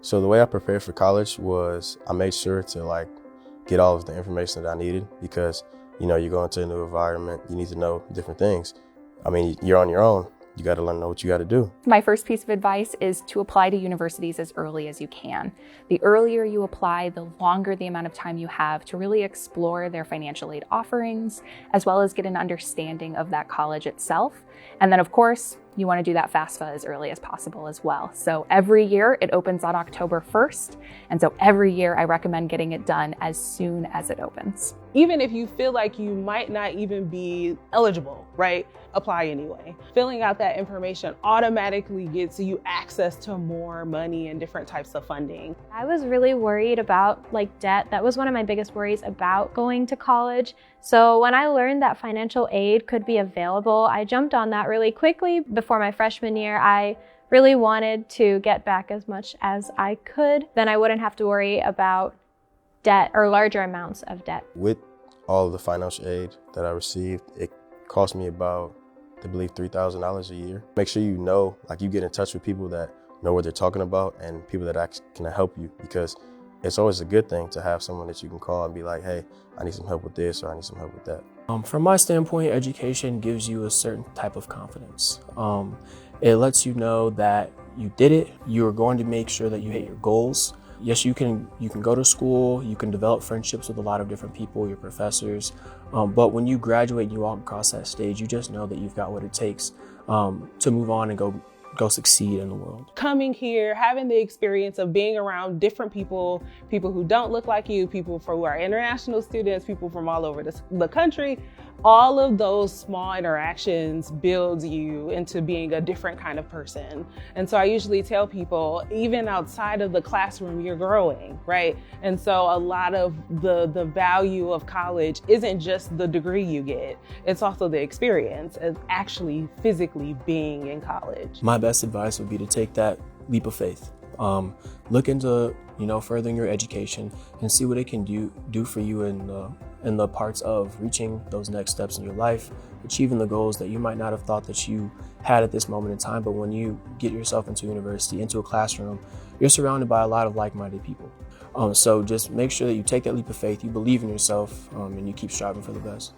So the way I prepared for college was I made sure to get all of the information that I needed because, you go into a new environment, you need to know different things. I mean, you're on your own. You got to know what you got to do. My first piece of advice is to apply to universities as early as you can. The earlier you apply, the longer the amount of time you have to really explore their financial aid offerings, as well as get an understanding of that college itself. And then, of course, you want to do that FAFSA as early as possible as well. So every year it opens on October 1st. And so every year I recommend getting it done as soon as it opens. Even if you feel like you might not even be eligible, right? Apply anyway. Filling out that information automatically gets you access to more money and different types of funding. I was really worried about debt. That was one of my biggest worries about going to college. So when I learned that financial aid could be available, I jumped on that really quickly. Before my freshman year, I really wanted to get back as much as I could. Then I wouldn't have to worry about debt or larger amounts of debt. With all of the financial aid that I received, it cost me about, I believe, $3,000 a year. Make sure you get in touch with people that know what they're talking about and people that actually can help you, because it's always a good thing to have someone that you can call and be like, hey, I need some help with this or I need some help with that. From my standpoint, education gives you a certain type of confidence. It lets you know that you did it. You're going to make sure that you hit your goals. Yes, you can go to school, you can develop friendships with a lot of different people, your professors, but when you graduate and you walk across that stage, you just know that you've got what it takes to move on and go succeed in the world. Coming here, having the experience of being around different people who don't look like you, people who are international students, people from all over the country, all of those small interactions builds you into being a different kind of person. And so I usually tell people, even outside of the classroom, you're growing, right? And so a lot of the value of college isn't just the degree you get, it's also the experience of actually physically being in college. My best advice would be to take that leap of faith. Look into furthering your education and see what it can do for you in the parts of reaching those next steps in your life, achieving the goals that you might not have thought that you had at this moment in time. But when you get yourself into university, into a classroom, you're surrounded by a lot of like-minded people. So just make sure that you take that leap of faith, you believe in yourself, and you keep striving for the best.